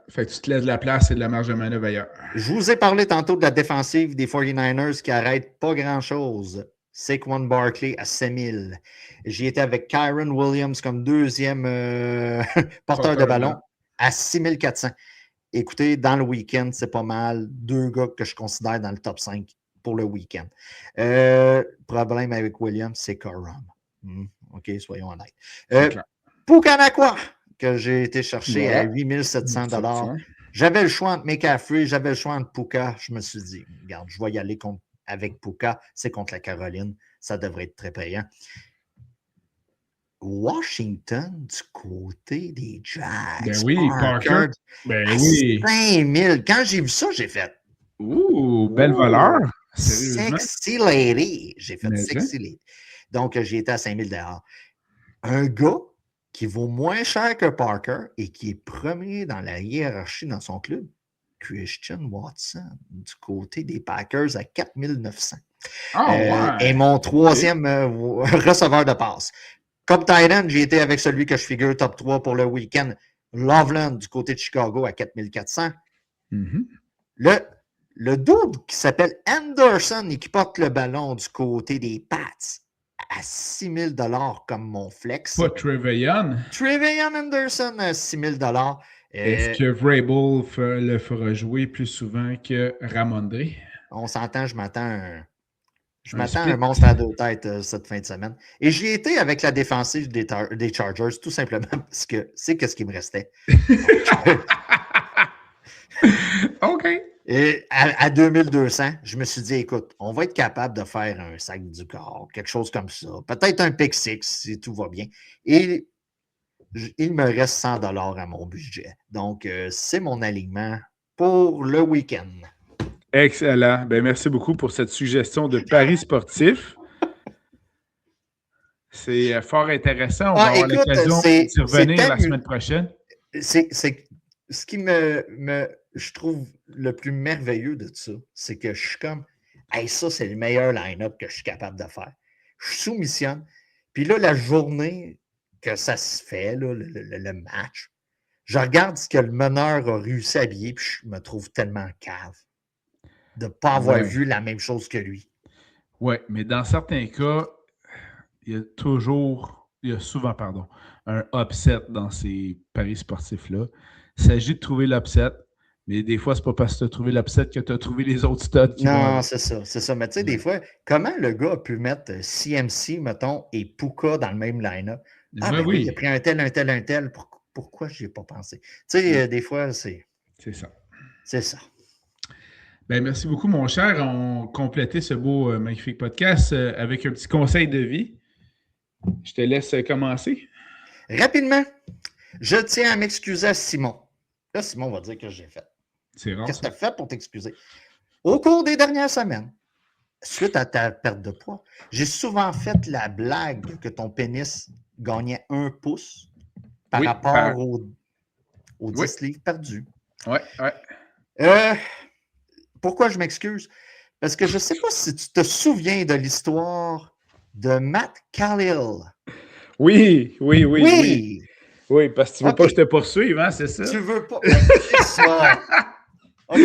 Fait que tu te laisses de la place et de la marge de manœuvre ailleurs. Je vous ai parlé tantôt de la défensive des 49ers qui n'arrête pas grand-chose. Saquon Barkley à 7000. J'y étais avec Kyron Williams comme deuxième porteur de ballon à 6400. Écoutez, dans le week-end, c'est pas mal. Deux gars que je considère dans le top 5 pour le week-end. Problème avec Williams, c'est Corum. OK, soyons honnêtes. Puka Nacua, que j'ai été chercher à 8 700 $. J'avais le choix entre McCaffrey, j'avais le choix entre Puka. Je me suis dit, regarde, je vais y aller avec Puka. C'est contre la Caroline. Ça devrait être très payant. Washington, du côté des Jags. Ben oui, Parker. Ben oui. 5000. Quand j'ai vu ça, j'ai fait. Ouh, belle valeur. Sexy lady. J'ai fait sexy lady. Donc, j'ai été à 5000 $. Un gars qui vaut moins cher que Parker et qui est premier dans la hiérarchie dans son club, Christian Watson, du côté des Packers à 4900. Et mon troisième receveur de passe. Comme tight end, j'ai été avec celui que je figure top 3 pour le week-end, Loveland, du côté de Chicago à 4400. Le dude qui s'appelle Anderson et qui porte le ballon du côté des Pats à 6 000 $ comme mon flex. Pas Trevelyan. Trevelyan Anderson à 6 000 $. Est-ce que Vrabel le fera jouer plus souvent que Ramondre? On s'entend, je m'attends à un monstre à deux têtes cette fin de semaine. Et j'y étais avec la défensive des Chargers, tout simplement parce que c'est ce qui me restait. OK. Et à 2200, je me suis dit, écoute, on va être capable de faire un sac du corps, quelque chose comme ça. Peut-être un pick six, si tout va bien. Et il me reste 100 $ à mon budget. Donc, c'est mon alignement pour le week-end. Excellent. Ben, merci beaucoup pour cette suggestion de paris sportif. C'est fort intéressant. On va avoir l'occasion d'y revenir la semaine prochaine. C'est ce qui je trouve le plus merveilleux de ça, c'est que je suis comme, hey, ça, c'est le meilleur line-up que je suis capable de faire. Je soumissionne. Puis là, la journée que ça se fait, là, le match, je regarde ce que le meneur a réussi à habiller, puis je me trouve tellement cave de ne pas avoir vu la même chose que lui. Oui, mais dans certains cas, il y a souvent un upset dans ces paris sportifs-là. Il s'agit de trouver l'upset, mais des fois, c'est pas parce que tu as trouvé l'upset que tu as trouvé les autres studs. Non, c'est ça. Mais tu sais, des fois, comment le gars a pu mettre CMC, mettons, et Puka dans le même line-up? Oui. Il a pris un tel. pourquoi je n'y ai pas pensé? Tu sais, des fois, c'est ça. C'est ça. Ben, merci beaucoup, mon cher. On complétait ce beau, magnifique podcast avec un petit conseil de vie. Je te laisse commencer. Rapidement, je tiens à m'excuser à Simon. Là, Simon va dire que j'ai fait. C'est rare. Qu'est-ce que tu as fait pour t'excuser? Au cours des dernières semaines, suite à ta perte de poids, j'ai souvent fait la blague que ton pénis gagnait 1 pouce par rapport aux 10 livres perdus. Oui, oui. Pourquoi je m'excuse? Parce que je ne sais pas si tu te souviens de l'histoire de Matt Khalil. Oui. Oui, parce que tu ne veux pas que je te poursuive, hein, c'est ça? Tu veux pas. C'est ça. OK?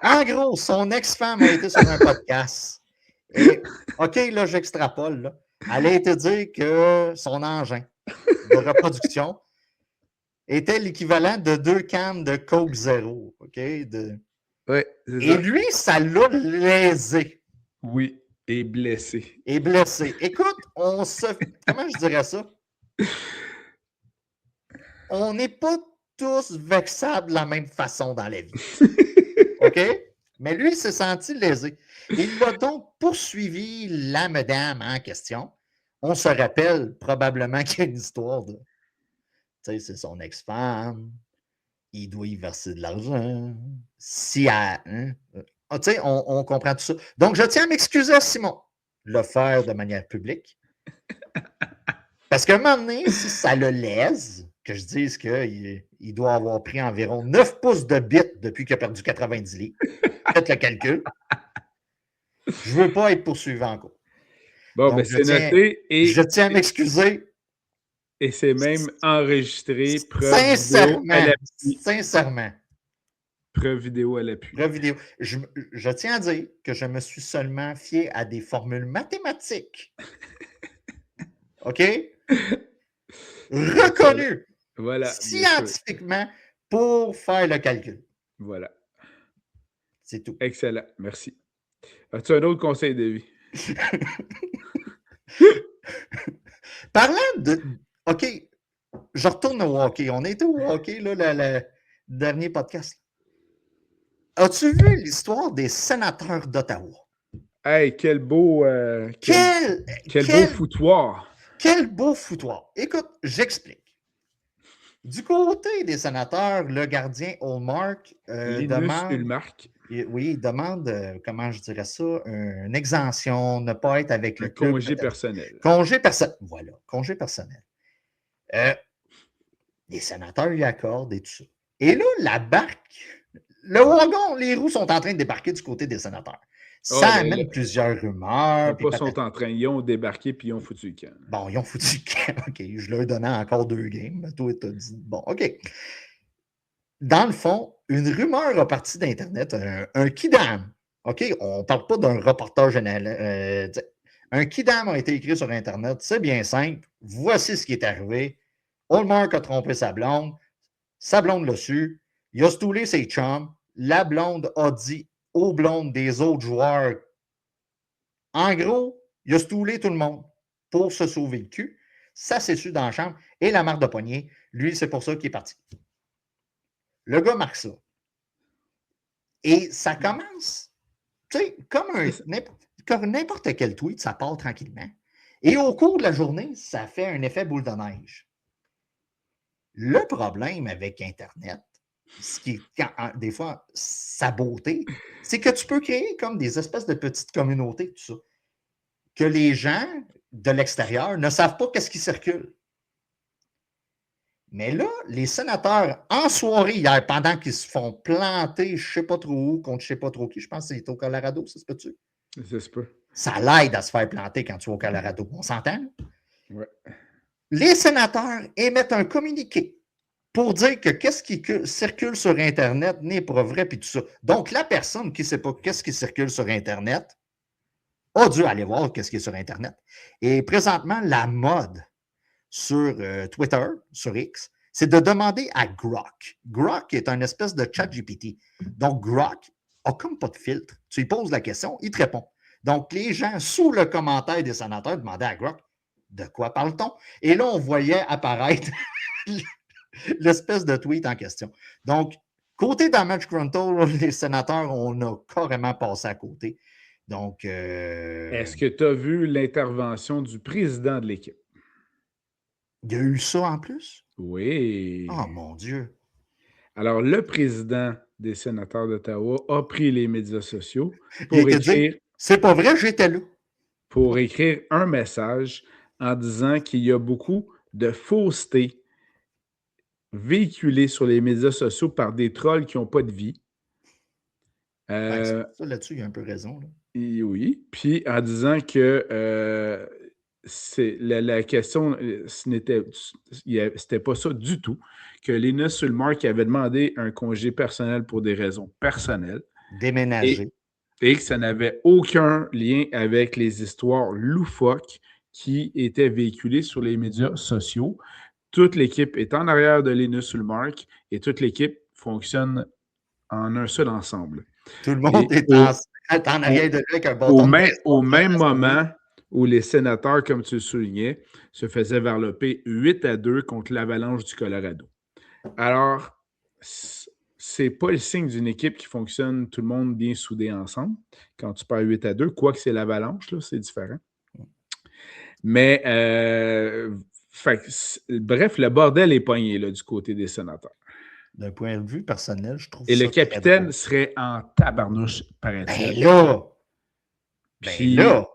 En gros, son ex-femme a été sur un podcast. Et, OK, là, j'extrapole. Là. Elle a été dire que son engin de reproduction était l'équivalent de 2 cannes de Coke Zero. OK? Oui, c'est ça. Et lui, ça l'a lésé. Oui, et blessé. Écoute, comment je dirais ça? On n'est pas tous vexables de la même façon dans la vie. OK? Mais lui, il s'est senti lésé. Il a donc poursuivi la madame en question. On se rappelle probablement qu'il y a une histoire de... Tu sais, c'est son ex-femme. Il doit y verser de l'argent. Si elle... Hein? Tu sais, on comprend tout ça. Donc, je tiens à m'excuser à Simon. Le faire de manière publique. Parce qu'à un moment donné, si ça le lèse, que je dise qu'il doit avoir pris environ 9 pouces de bite depuis qu'il a perdu 90 livres. Faites le calcul. Je ne veux pas être poursuivi encore. Bon, donc, ben c'est noté. Et je tiens à m'excuser. Et c'est même enregistré. Sincèrement. Preuve vidéo à l'appui. Preuve vidéo. Je tiens à dire que je me suis seulement fié à des formules mathématiques. OK? Reconnues. Voilà, scientifiquement pour faire le calcul. Voilà. C'est tout. Excellent. Merci. As-tu un autre conseil de vie? Parlant de... OK, je retourne au hockey. On était au hockey, là, le dernier podcast. As-tu vu l'histoire des sénateurs d'Ottawa? Hey, quel beau... quel beau foutoir. Quel beau foutoir. Écoute, j'explique. Du côté des sénateurs, le gardien Ullmark demande... Oui, il demande, comment je dirais ça, une exemption, ne pas être avec le club. Congé personnel. Congé personnel. Voilà, congé personnel. Les sénateurs lui accordent et tout ça. Et là, la barque, le wagon, les roues sont en train de débarquer du côté des sénateurs. Ça amène plusieurs rumeurs. Ils sont en train, ils ont débarqué puis ils ont foutu le camp. Bon, ils ont foutu le camp. OK, je leur donnais encore 2 games. Toi, tu as dit, bon, OK. Dans le fond, une rumeur a parti d'Internet, un kidam. OK, on ne parle pas d'un reportage général. Un kidam a été écrit sur Internet. C'est bien simple. Voici ce qui est arrivé. Ullmark a trompé sa blonde l'a su. Il a stoulé ses chums. La blonde a dit aux blondes des autres joueurs. En gros, il a stoulé tout le monde pour se sauver le cul. Ça s'est su dans la chambre. Et la marque de poignée, lui, c'est pour ça qu'il est parti. Le gars marque ça. Et ça commence, tu sais, comme n'importe quel tweet, ça part tranquillement. Et au cours de la journée, ça fait un effet boule de neige. Le problème avec Internet, ce qui est des fois sa beauté, c'est que tu peux créer comme des espèces de petites communautés, tout ça, que les gens de l'extérieur ne savent pas qu'est-ce qui circule. Mais là, les sénateurs, en soirée hier, pendant qu'ils se font planter, je ne sais pas trop où, contre je ne sais pas trop qui, je pense que c'est au Colorado, ça se peut-tu? Ça se peut. Ça l'aide à se faire planter quand tu vas au Colorado. On s'entend? Oui. Les sénateurs émettent un communiqué pour dire que qu'est-ce qui circule sur Internet n'est pas vrai, puis tout ça. Donc, la personne qui ne sait pas qu'est-ce qui circule sur Internet a dû aller voir qu'est-ce qui est sur Internet. Et présentement, la mode sur Twitter, sur X, c'est de demander à Grok. Grok est une espèce de chat GPT. Donc, Grok n'a comme pas de filtre. Tu lui poses la question, il te répond. Donc, les gens, sous le commentaire des sénateurs, demandaient à Grok, de quoi parle-t-on? Et là, on voyait apparaître l'espèce de tweet en question. Donc, côté Damage Control, les sénateurs, on a carrément passé à côté. Donc, Est-ce que tu as vu l'intervention du président de l'équipe? il y a eu ça en plus? Oui. Oh mon Dieu. Alors, le président des sénateurs d'Ottawa a pris les médias sociaux Il a pour été dit, écrire, c'est pas vrai, j'étais là. pour écrire un message en disant qu'il y a beaucoup de fausseté véhiculée sur les médias sociaux par des trolls qui n'ont pas de vie. Ça, là-dessus, il y a un peu raison. Là. Oui, puis en disant que c'est la question, c'était pas ça du tout, que Linus Ulmark avait demandé un congé personnel pour des raisons personnelles Déménager. et que ça n'avait aucun lien avec les histoires loufoques qui étaient véhiculées sur les médias sociaux. Toute l'équipe est en arrière de Linus Ulmark et toute l'équipe fonctionne en un seul ensemble. Tout le monde est en arrière de lui avec un bâton au même moment où les sénateurs, comme tu le soulignais, se faisaient varloper 8-2 contre l'Avalanche du Colorado. Alors, c'est pas le signe d'une équipe qui fonctionne tout le monde bien soudé ensemble. Quand tu perds 8-2, quoique c'est l'Avalanche, là, c'est différent. Mais, bref, le bordel est pogné là, du côté des sénateurs. D'un point de vue personnel, je trouve et ça. Et le capitaine serait en tabarnouche, paraît-il. Ben là!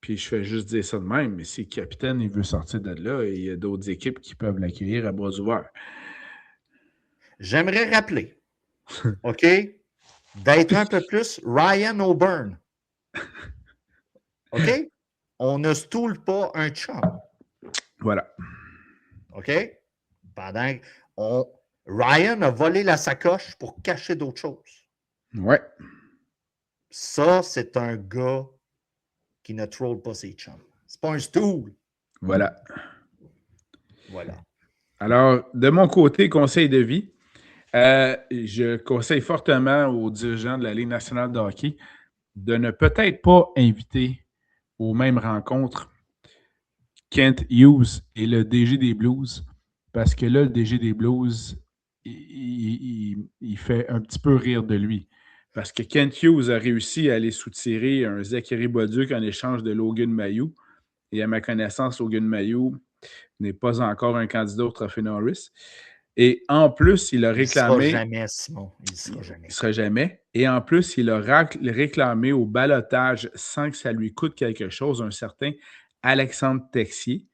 Puis je fais juste dire ça de même, mais si le capitaine il veut sortir de là, il y a d'autres équipes qui peuvent l'accueillir à bras ouverts. J'aimerais rappeler, OK, d'être un peu plus Ryan O'Byrne. OK? On ne stoule pas un chum. Voilà. OK? Pendant Ryan a volé la sacoche pour cacher d'autres choses. Ouais. Ça, c'est un gars qui ne troll pas ses chums. C'est pas un stool. Voilà. Voilà. Alors, de mon côté, conseil de vie, je conseille fortement aux dirigeants de la Ligue nationale de hockey de ne peut-être pas inviter aux mêmes rencontres Kent Hughes et le DG des Blues, parce que là, le DG des Blues, il fait un petit peu rire de lui. Parce que Kent Hughes a réussi à aller soutirer un Zachary Bolduc en échange de Logan Mailloux. Et à ma connaissance, Logan Mailloux n'est pas encore un candidat au Trophée Norris. Et en plus, il a réclamé... Il ne sera jamais, Simon. Il ne sera jamais. Il ne sera jamais. Et en plus, il a réclamé au ballottage, sans que ça lui coûte quelque chose, un certain Alexandre Texier,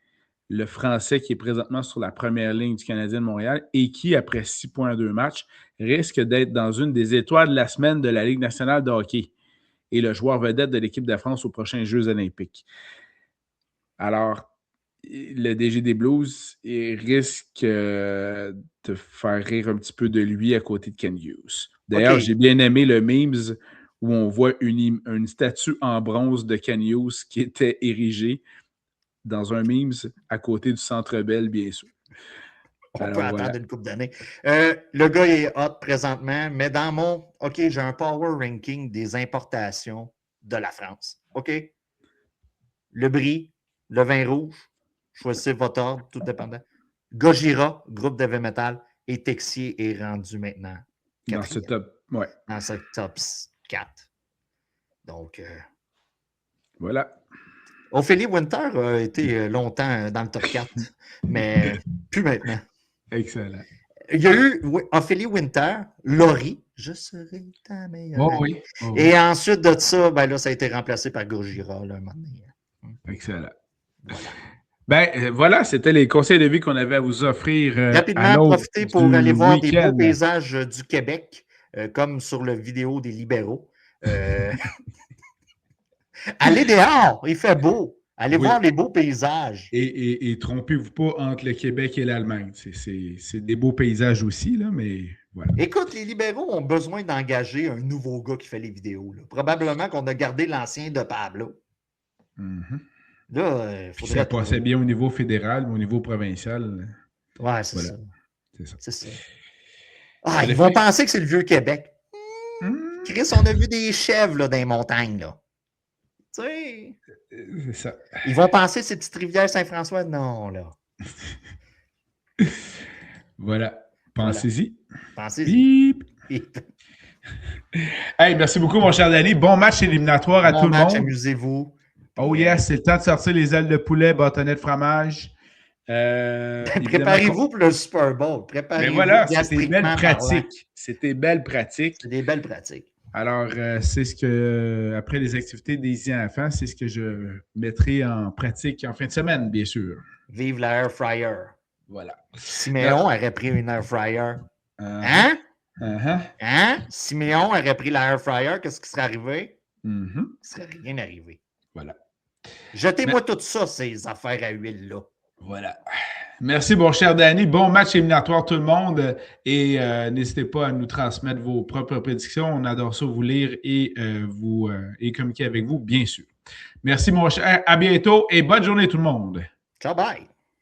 le Français qui est présentement sur la première ligne du Canadien de Montréal et qui, après 6,2 matchs, risque d'être dans une des étoiles de la semaine de la Ligue nationale de hockey et le joueur vedette de l'équipe de France aux prochains Jeux olympiques. Alors, le DG des Blues risque de faire rire un petit peu de lui à côté de Ken Hughes. D'ailleurs, J'ai bien aimé le memes où on voit une statue en bronze de Ken Hughes qui était érigée dans un memes à côté du Centre Bell, bien sûr. On peut attendre une couple d'années. Le gars est hot présentement, mais dans mon... OK, j'ai un power ranking des importations de la France. OK? Le Brie, le vin rouge, choisissez votre ordre, tout dépendant. Gojira, groupe de heavy metal, et Texier est rendu maintenant dans ce top, ouais. Dans ce top 4. Donc, voilà. Ophélie Winter a été longtemps dans le top 4, mais plus maintenant. Excellent. Il y a eu Ophélie Winter, Laurie, je serai ta meilleure. Oh oui. Oh et ensuite de ça, ben là, ça a été remplacé par Gojira, là, un moment donné. Excellent. Voilà. Voilà, c'était les conseils de vie qu'on avait à vous offrir. Rapidement, profitez pour aller voir des beaux paysages du Québec, comme sur la vidéo des libéraux. Allez dehors, il fait beau. Allez voir les beaux paysages. Et trompez-vous pas entre le Québec et l'Allemagne. C'est des beaux paysages aussi, là, mais voilà. Écoute, les libéraux ont besoin d'engager un nouveau gars qui fait les vidéos. Là. Probablement qu'on a gardé l'ancien de Pablo. Mm-hmm. Là, il faudrait... Ça passait bien au niveau fédéral, mais au niveau provincial. Ouais, c'est ça. C'est ça. Ah, ils vont penser que c'est le vieux Québec. Chris, on a vu des chèvres là, dans les montagnes. Là. Tu sais. C'est ça. Ils vont penser que c'est petite rivière Saint-François. Non, là. Voilà. Pensez-y. Pensez-y. Hey, merci beaucoup, mon cher Danny. Bon match éliminatoire à tout le monde. Amusez-vous. Oh yes, c'est le temps de sortir les ailes de poulet, bâtonnets de fromage. Préparez-vous pour le Super Bowl. Mais voilà, c'est des belles pratiques. C'est des belles pratiques. C'est des belles pratiques. Alors, c'est ce que, après les activités des enfants, c'est ce que je mettrai en pratique en fin de semaine, bien sûr. Vive la air fryer. Voilà. Siméon aurait pris une air fryer. Hein? Hein? Siméon aurait pris la air fryer, qu'est-ce qui serait arrivé? Il ne serait rien arrivé. Voilà. Jetez-moi tout ça, ces affaires à huile-là. Voilà. Merci, mon cher Danny. Bon match éliminatoire, tout le monde. Et n'hésitez pas à nous transmettre vos propres prédictions. On adore ça, vous lire et communiquer avec vous, bien sûr. Merci, mon cher. À bientôt et bonne journée, tout le monde. Ciao, bye.